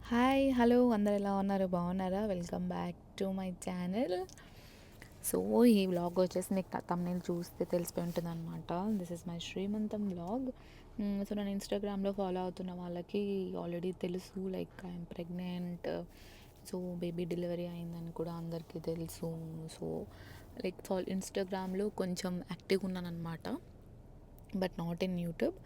Hi hello అందరు ఎలా ఉన్నారు బాగున్నారా? Welcome back to my channel. So ఈ వ్లాగ్ వచ్చేసి మీకు తమ్నేల్ చూస్తే తెలిసిపోయి ఉంటుంది అనమాట. దిస్ ఇస్ మై శ్రీమంతం వ్లాగ్. సో నేను ఇన్స్టాగ్రామ్లో ఫాలో అవుతున్న వాళ్ళకి ఆల్రెడీ తెలుసు, like I'm pregnant. So baby delivery అయిందని కూడా అందరికీ తెలుసు. సో లైక్ ఇన్స్టాగ్రామ్లో కొంచెం యాక్టివ్గా ఉన్నాను అనమాట, but not in YouTube.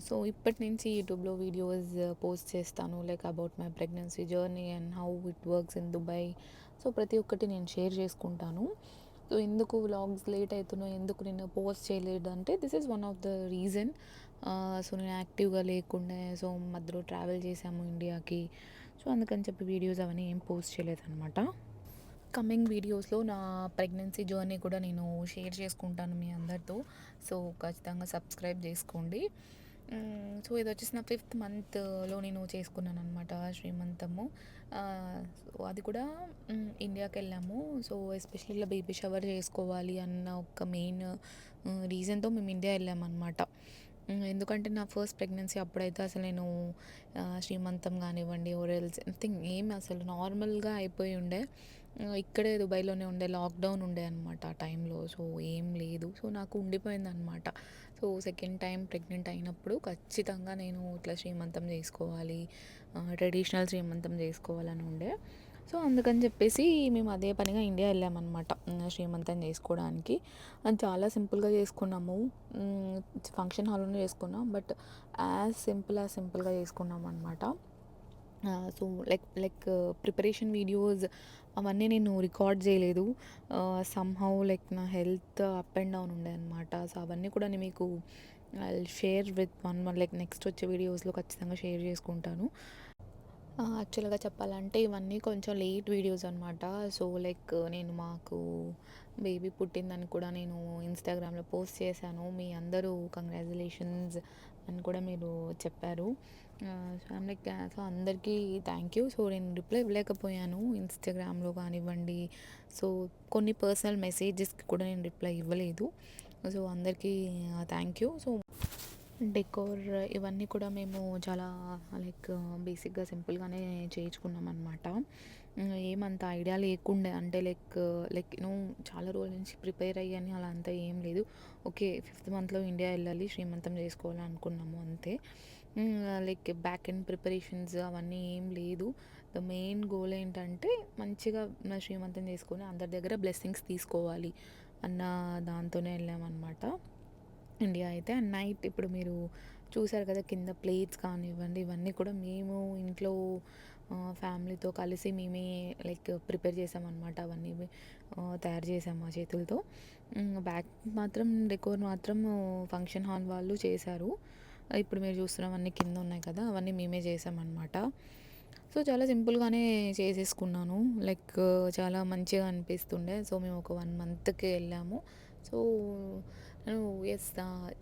So ఇప్పటి నుంచి యూట్యూబ్లో వీడియోస్ పోస్ట్ చేస్తాను, like about my pregnancy journey and how it works in Dubai. So ప్రతి ఒక్కటి నేను షేర్ చేసుకుంటాను. సో ఎందుకు వ్లాగ్స్ లేట్ అవుతున్నాయి, ఎందుకు నేను పోస్ట్ చేయలేదు అంటే this is one of the reason. So నేను యాక్టివ్గా లేకుండా, సో మధ్యలో ట్రావెల్ చేసాము ఇండియాకి. సో అందుకని చెప్పి వీడియోస్ అవన్నీ ఏం పోస్ట్ చేయలేదు అనమాట. కమింగ్ వీడియోస్లో నా ప్రెగ్నెన్సీ జర్నీ కూడా నేను షేర్ చేసుకుంటాను మీ అందరితో. సో ఖచ్చితంగా సబ్స్క్రైబ్ చేసుకోండి. సో ఇది వచ్చేసి నా 5th మంత్లో నేను చేసుకున్నాను అనమాట శ్రీమంతము. సో అది కూడా ఇండియాకి వెళ్ళాము. సో ఎస్పెషల్లీ ఇలా బేబీ షవర్ చేసుకోవాలి అన్న ఒక మెయిన్ రీజన్తో మేము ఇండియా వెళ్ళామన్నమాట. ఎందుకంటే నా ఫస్ట్ ప్రెగ్నెన్సీ అప్పుడైతే అసలు నేను శ్రీమంతం కానివ్వండి, ఓరల్స్ నథింగ్, ఏం అసలు నార్మల్గా అయిపోయి ఉండే. ఇక్కడే దుబాయ్లోనే ఉండే, లాక్డౌన్ ఉండే అనమాట ఆ టైంలో. సో ఏం లేదు, సో నాకు ఉండిపోయింది అనమాట. సో సెకండ్ టైం ప్రెగ్నెంట్ అయినప్పుడు ఖచ్చితంగా నేను ఇట్లా శ్రీమంతం చేసుకోవాలి, ట్రెడిషనల్ శ్రీమంతం చేసుకోవాలని ఉండే. సో అందుకని చెప్పేసి మేము అదే పనిగా ఇండియా వెళ్ళామన్నమాట శ్రీమంతం చేసుకోవడానికి. అది చాలా సింపుల్గా చేసుకున్నాము. ఫంక్షన్ హాల్లోనే చేసుకున్నాం, బట్ యాజ్ సింపుల్గా చేసుకున్నాం అనమాట. సో లైక్ ప్రిపరేషన్ వీడియోస్ అవన్నీ నేను రికార్డ్ చేయలేదు. సమ్హౌ లైక్ నా హెల్త్ అప్ అండ్ డౌన్ ఉండే అనమాట. సో అవన్నీ కూడా నేను మీకు share with one like next వచ్చే వీడియోస్లో ఖచ్చితంగా షేర్ చేసుకుంటాను. యాక్చువల్గా చెప్పాలంటే ఇవన్నీ కొంచెం లేట్ వీడియోస్ అనమాట. సో లైక్ నేను మాకు బేబీ పుట్టిందని కూడా నేను ఇన్స్టాగ్రామ్లో పోస్ట్ చేశాను. మీ అందరూ కంగ్రాచులేషన్స్ అని కూడా మీరు చెప్పారు. సో ఐమ్ లైక్, సో అందరికీ థ్యాంక్ యూ. సో నేను రిప్లై ఇవ్వలేకపోయాను ఇన్స్టాగ్రామ్లో కానివ్వండి. సో కొన్ని పర్సనల్ మెసేజెస్కి కూడా నేను రిప్లై ఇవ్వలేదు. సో అందరికీ థ్యాంక్ యూ. సో డెకోర్ ఇవన్నీ కూడా మేము చాలా లైక్ బేసిక్గా సింపుల్గానే చేయించుకున్నాం అనమాట. ఏమంత ఐడియా లేకుండే, అంటే లైక్ చాలా రోజుల నుంచి ప్రిపేర్ అయ్యాని అలా అంతా ఏం లేదు. ఓకే, 5th మంత్లో ఇండియా వెళ్ళాలి, శ్రీమంతం చేసుకోవాలి అనుకున్నాము అంతే. లైక్ బ్యాక్ ఎండ్ ప్రిపరేషన్స్ అవన్నీ ఏం లేదు. ద మెయిన్ గోల్ ఏంటంటే మంచిగా శ్రీమంతం చేసుకొని అందరి దగ్గర బ్లెస్సింగ్స్ తీసుకోవాలి అన్న దాంతోనే వెళ్ళామన్నమాట ఇండియా అయితే. అండ్ నైట్ ఇప్పుడు మీరు చూసారు కదా, కింద ప్లేట్స్ కానివ్వండి, ఇవన్నీ కూడా మేము ఇంట్లో ఫ్యామిలీతో కలిసి మేమే లైక్ ప్రిపేర్ చేసామన్నమాట. అవన్నీ తయారు చేసాము మా చేతులతో. బ్యాక్ మాత్రం డెకోర్ మాత్రం ఫంక్షన్ హాల్ వాళ్ళు చేశారు. ఇప్పుడు మీరు చూస్తున్నవన్నీ కింద ఉన్నాయి కదా, అవన్నీ మేమే చేసామన్నమాట. సో చాలా సింపుల్గానే చేసేసుకున్నాను, లైక్ చాలా మంచిగా అనిపిస్తుండే. సో మేము ఒక 1 మంత్కి వెళ్ళాము. సో నేను ఎస్,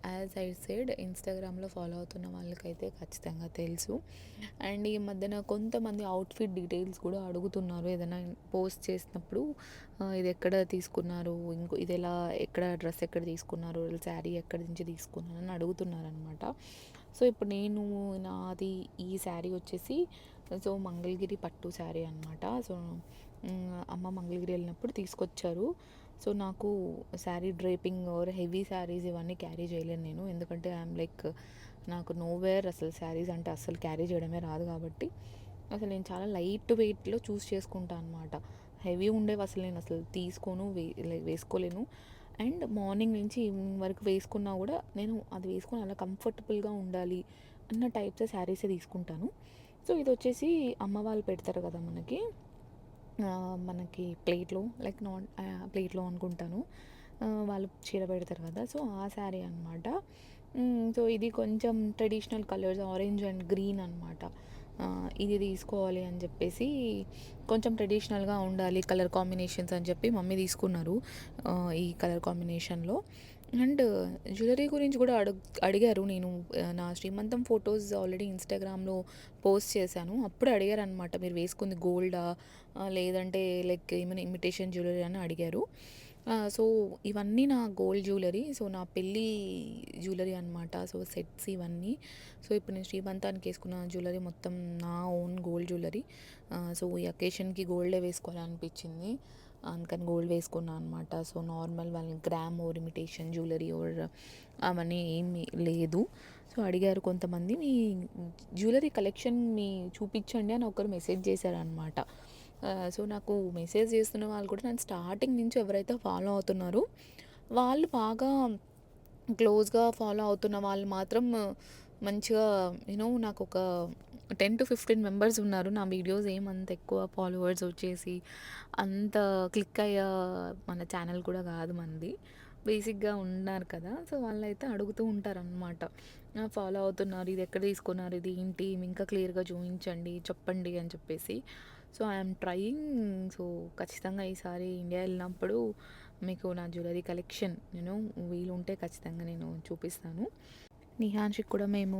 యాజ్ ఐ సైడ్ ఇన్స్టాగ్రామ్లో ఫాలో అవుతున్న వాళ్ళకైతే ఖచ్చితంగా తెలుసు. అండ్ ఈ మధ్యన కొంతమంది అవుట్ఫిట్ డీటెయిల్స్ కూడా అడుగుతున్నారు ఏదైనా పోస్ట్ చేసినప్పుడు. ఇది ఎక్కడ తీసుకున్నారు, ఇది ఎలా, ఎక్కడ డ్రెస్ ఎక్కడ తీసుకున్నారు, శారీ ఎక్కడి నుంచి తీసుకున్నారు అని అడుగుతున్నారు అనమాట. సో ఇప్పుడు నాది ఈ శారీ వచ్చేసి సో మంగళగిరి పట్టు శారీ అనమాట. సో అమ్మ మంగళగిరి వెళ్ళినప్పుడు తీసుకొచ్చారు. సో నాకు sari draping or heavy saris ఇవన్నీ క్యారీ చేయలేను నేను, ఎందుకంటే ఐఎమ్ లైక్ నాకు నోవేర్ అసలు శారీస్ అంటే అస్సలు క్యారీ చేయడమే రాదు. కాబట్టి అసలు నేను చాలా లైట్ వెయిట్లో చూస్ చేసుకుంటాను అనమాట. హెవీ ఉండేవి అసలు నేను అసలు తీసుకోను, వేసుకోలేను. అండ్ మార్నింగ్ నుంచి ఈవినింగ్ వరకు వేసుకున్నా కూడా నేను అది వేసుకొని అలా కంఫర్టబుల్గా ఉండాలి అన్న టైప్స్ శారీసే తీసుకుంటాను. సో ఇది వచ్చేసి అమ్మ వాళ్ళు పెడతారు కదా మనకి, మనకి ప్లేట్లో, లైక్ నాట్ ప్లేట్లో అనుకుంటాను, వాళ్ళు చీర పెడతారు కదా, సో ఆ శారీ అనమాట. సో ఇది కొంచెం traditional colours orange and green అనమాట. ఇది తీసుకోవాలి అని చెప్పేసి, కొంచెం ట్రెడిషనల్గా ఉండాలి కలర్ కాంబినేషన్స్ అని చెప్పి మమ్మీ తీసుకున్నారు ఈ కలర్ కాంబినేషన్లో. అండ్ జ్యువెలరీ గురించి కూడా అడిగారు. నేను నా శ్రీమంతం ఫొటోస్ ఆల్రెడీ ఇన్స్టాగ్రామ్లో పోస్ట్ చేశాను. అప్పుడు అడిగారు అనమాట, మీరు వేసుకుంది గోల్డా లేదంటే లైక్ ఏమైనా ఇమిటేషన్ జ్యువెలరీ అని అడిగారు. సో ఇవన్నీ నా గోల్డ్ జ్యువెలరీ. సో నా పెళ్ళి జ్యువెలరీ అనమాట. సో సెట్స్ ఇవన్నీ. సో ఇప్పుడు నేను శ్రీమంతానికి ఏసుకున్న జ్యువెలరీ మొత్తం నా ఓన్ గోల్డ్ జ్యువెలరీ. సో ఈ అకేషన్‌కి గోల్డే వేసుకోవాలనిపించింది. అందుకని గోల్డ్ వేసుకున్నా అనమాట. సో నార్మల్ వాళ్ళని gram or imitation jewellery or అవన్నీ ఏమీ లేదు. సో అడిగారు కొంతమంది, మీ జ్యువెలరీ కలెక్షన్ చూపించండి అని ఒకరు మెసేజ్ చేశారనమాట. సో నాకు మెసేజ్ చేస్తున్న వాళ్ళు కూడా నన్ను స్టార్టింగ్ నుంచి ఎవరైతే ఫాలో అవుతున్నారో వాళ్ళు బాగా క్లోజ్గా ఫాలో అవుతున్న వాళ్ళు మాత్రం మంచిగా నాకు ఒక 10-15 మెంబర్స్ ఉన్నారు. నా వీడియోస్ ఏమంత ఎక్కువ ఫాలోవర్స్ వచ్చేసి అంత క్లిక్ అయ్యే మన ఛానల్ కూడా కాదు మనది. బేసిక్గా ఉన్నారు కదా, సో వాళ్ళైతే అడుగుతూ ఉంటారనమాట, ఫాలో అవుతున్నారు, ఇది ఎక్కడ తీసుకున్నారు, ఇది ఏంటి, ఇంకా క్లియర్గా చూపించండి, చెప్పండి అని చెప్పేసి. So I'm trying. సో ఖచ్చితంగా ఈసారి ఇండియా వెళ్ళినప్పుడు మీకు నా జ్యువెలరీ కలెక్షన్ వీలుంటే ఖచ్చితంగా నేను చూపిస్తాను. నిహాన్షికి కూడా మేము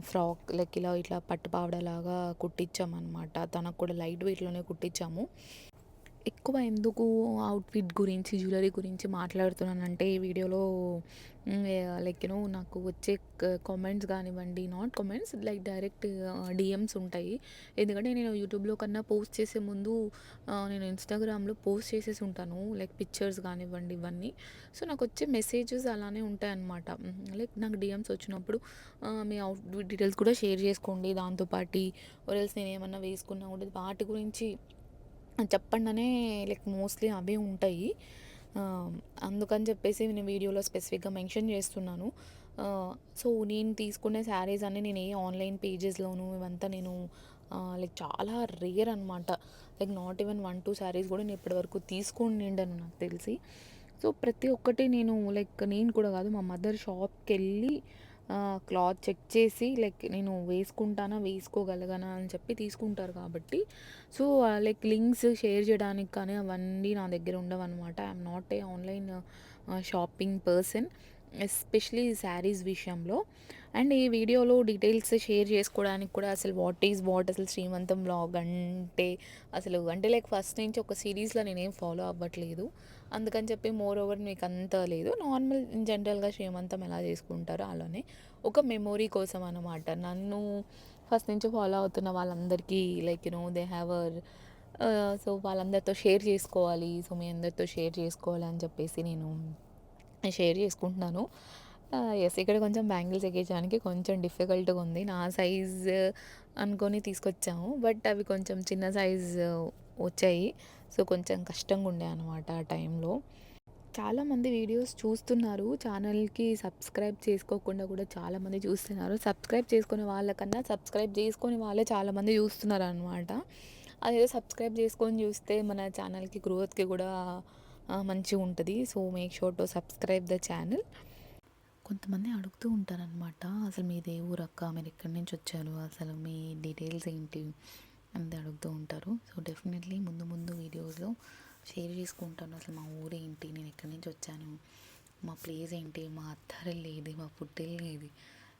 ఫ్రాక్ లైక్ ఇట్లా పట్టు పావడలాగా కుట్టించామన్నమాట. తనకు కూడా లైట్ వెయిట్లోనే కుట్టించాము. ఎక్కువ ఎందుకు అవుట్‌ఫిట్ గురించి, జ్యువెలరీ గురించి మాట్లాడుతున్నానంటే ఈ వీడియోలో లైక్ నాకు వచ్చే కామెంట్స్ కానివ్వండి, not comments like direct DMs ఉంటాయి. ఎందుకంటే నేను యూట్యూబ్‌లో కన్నా పోస్ట్ చేసే ముందు నేను ఇన్‌స్టాగ్రామ్‌లో పోస్ట్ చేసేసి ఉంటాను. లైక్ పిక్చర్స్ కానివ్వండి ఇవన్నీ. సో నాకు వచ్చే మెసేజెస్ అలానే ఉంటాయన్నమాట. లైక్ నాకు డీఎమ్స్ వచ్చినప్పుడు మీ అవుట్‌ఫిట్ డీటెయిల్స్ కూడా షేర్ చేసుకోండి దాంతో పాటి, ఆర్ ఎల్స్ నేనేమన్నా వేసుకున్నా కూడా వాటి గురించి చెప్పండనే లైక్ మోస్ట్లీ అవే ఉంటాయి. అందుకని చెప్పేసి నేను వీడియోలో స్పెసిఫిక్గా మెన్షన్ చేస్తున్నాను. సో నేను తీసుకునే శారీస్ అన్నీ నేను ఏ ఆన్లైన్ పేజెస్లోను ఇవంతా నేను లైక్ చాలా రేర్ అనమాట. లైక్ నాట్ ఈవెన్ 1-2 శారీస్ కూడా నేను ఇప్పటివరకు తీసుకొని నిండను నాకు తెలిసి. సో ప్రతి ఒక్కటి నేను లైక్ నేను కూడా కాదు, మా మదర్ షాప్‌కెళ్ళి క్లాత్ చెక్ చేసి లైక్ నేను వేసుకుంటానా, వేసుకోగలగనా అని చెప్పి తీసుకుంటారు కాబట్టి, సో లైక్ లింక్స్ షేర్ చేయడానికి కానీ అవన్నీ నా దగ్గర ఉండవన్నమాట. I'm not a online shopping person, especially saris విషయంలో. అండ్ ఈ వీడియోలో డీటెయిల్స్ షేర్ చేసుకోవడానికి కూడా అసలు వాట్ అసలు శ్రీమంతం వ్లాగ్ అంటే అసలు అంటే లైక్ ఫస్ట్ నుంచి ఒక సిరీస్లో నేనేం ఫాలో అవ్వట్లేదు. అందుకని చెప్పి మోర్ ఓవర్ మీకు అంత లేదు, నార్మల్ జనరల్గా శ్రీమంతం ఎలా చేసుకుంటారో అలానే ఒక మెమొరీ కోసం అనమాట. నన్ను ఫస్ట్ నుంచి ఫాలో అవుతున్న వాళ్ళందరికీ లైక్ దే హ్యావ్ సో వాళ్ళందరితో షేర్ చేసుకోవాలి, సో మీ అందరితో షేర్ చేసుకోవాలి అని చెప్పేసి నేను షేర్ చేసుకుంటున్నాను. యెస్, ఇక్కడ కొంచెం బ్యాంగిల్స్ ఎక్కించడానికి కొంచెం డిఫికల్ట్‌గా ఉంది. నా సైజ్ అనుకోని తీసుకొచ్చాము. బట్ అవి కొంచెం చిన్న సైజ్ వచ్చాయి. సో కొంచెం కష్టంగా ఉండే అనమాట ఆ టైంలో. చాలామంది వీడియోస్ చూస్తున్నారు. ఛానల్‌కి సబ్స్క్రైబ్ చేసుకోకుండా కూడా చాలామంది చూస్తున్నారు. సబ్స్క్రైబ్ చేసుకునే వాళ్ళకన్నా సబ్స్క్రైబ్ చేసుకొని వాళ్ళే చాలామంది చూస్తున్నారనమాట. అదేదో సబ్స్క్రైబ్ చేసుకొని చూస్తే మన ఛానల్‌కి గ్రోత్‌కి కూడా మంచిగుంటది. So make sure to subscribe the channel. కొంతమంది అడుగుతూ ఉంటారనమాట, అసలు మీది ఏ ఊరక్క, మీరు ఎక్కడి నుంచి వచ్చారు, అసలు మీ డీటెయిల్స్ ఏంటి అనేది అడుగుతూ ఉంటారు. సో డెఫినెట్లీ ముందు ముందు వీడియోస్లో షేర్ చేసుకుంటాను. అసలు మా ఊరేంటి, నేను ఎక్కడి నుంచి వచ్చాను, మా ప్లేస్ ఏంటి, మా అత్తారిల్లు ఏది, మా పుట్టిల్లు ఏది,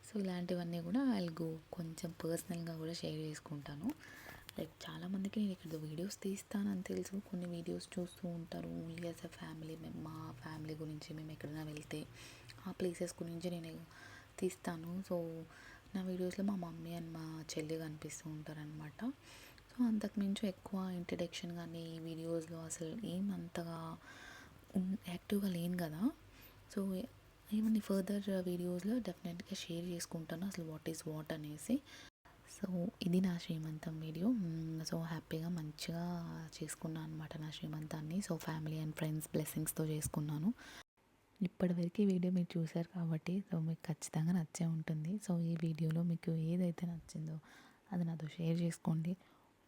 సో ఇలాంటివన్నీ కూడా వాళ్ళకు కొంచెం పర్సనల్గా కూడా షేర్ చేసుకుంటాను. లైక్ చాలామందికి నేను ఇక్కడ వీడియోస్ తీస్తానని తెలుసు, కొన్ని వీడియోస్ చూస్తూ ఉంటారు ఓన్లీ యాజ్ అ ఫ్యామిలీ. మా ఫ్యామిలీ గురించి మేము ఎక్కడైనా వెళ్తే ఆ ప్లేసెస్ గురించి నేను తీస్తాను. సో నా వీడియోస్లో మా మమ్మీ అండ్ మా చెల్లి కనిపిస్తూ ఉంటారనమాట. సో అంతకుమించి ఎక్కువ ఇంట్రడక్షన్ కానీ వీడియోస్లో అసలు ఏమంతగా యాక్టివ్గా లేను కదా. సో ఏమన్నా ఫర్దర్ వీడియోస్లో డెఫినెట్గా షేర్ చేసుకుంటాను అసలు వాట్ ఈస్ వాట్ అనేసి. సో ఇది నా శ్రీమంతం వీడియో. సో హ్యాపీగా మంచిగా చేసుకున్నాను అనమాట నా శ్రీమంతాన్ని. సో ఫ్యామిలీ అండ్ ఫ్రెండ్స్ బ్లెస్సింగ్స్తో చేసుకున్నాను. ఇప్పటివరకు ఈ వీడియో మీరు చూశారు కాబట్టి సో మీకు ఖచ్చితంగా నచ్చే ఉంటుంది. సో ఈ వీడియోలో మీకు ఏదైతే నచ్చిందో అది నాతో షేర్ చేసుకోండి.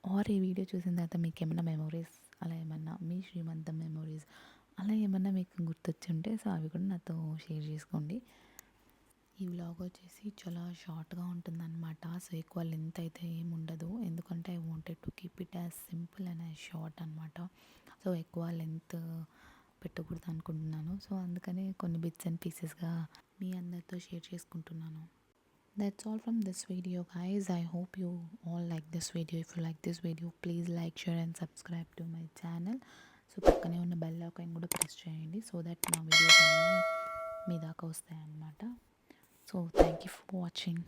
ఆర్ ఈ వీడియో చూసిన తర్వాత మీకు ఏమైనా మెమొరీస్, అలా ఏమన్నా మీ శ్రీమంతం మెమొరీస్ అలా ఏమన్నా మీకు గుర్తొచ్చి ఉంటే సో అవి కూడా నాతో షేర్ చేసుకోండి. ఈ వ్లాగ్ వచ్చేసి చాలా షార్ట్గా ఉంటుందన్నమాట. సో ఎక్కువ లెంత్ అయితే ఏమి ఉండదు, ఎందుకంటే I wanted to keep it as simple and as short అనమాట. సో ఎక్కువ లెంత్ పెట్టకూడదు అనుకుంటున్నాను. సో అందుకనే కొన్ని బిట్స్ అండ్ పీసెస్గా మీ అందరితో షేర్ చేసుకుంటున్నాను. That's all from this video guys. I hope you all like this video. If you like this video, please like, share and subscribe to my channel. So పక్కనే ఉన్న bell icon కూడా press చేయండి, so that నా videos అన్నీ మీ దాకా వస్తాయన్నమాట. So thank you for watching.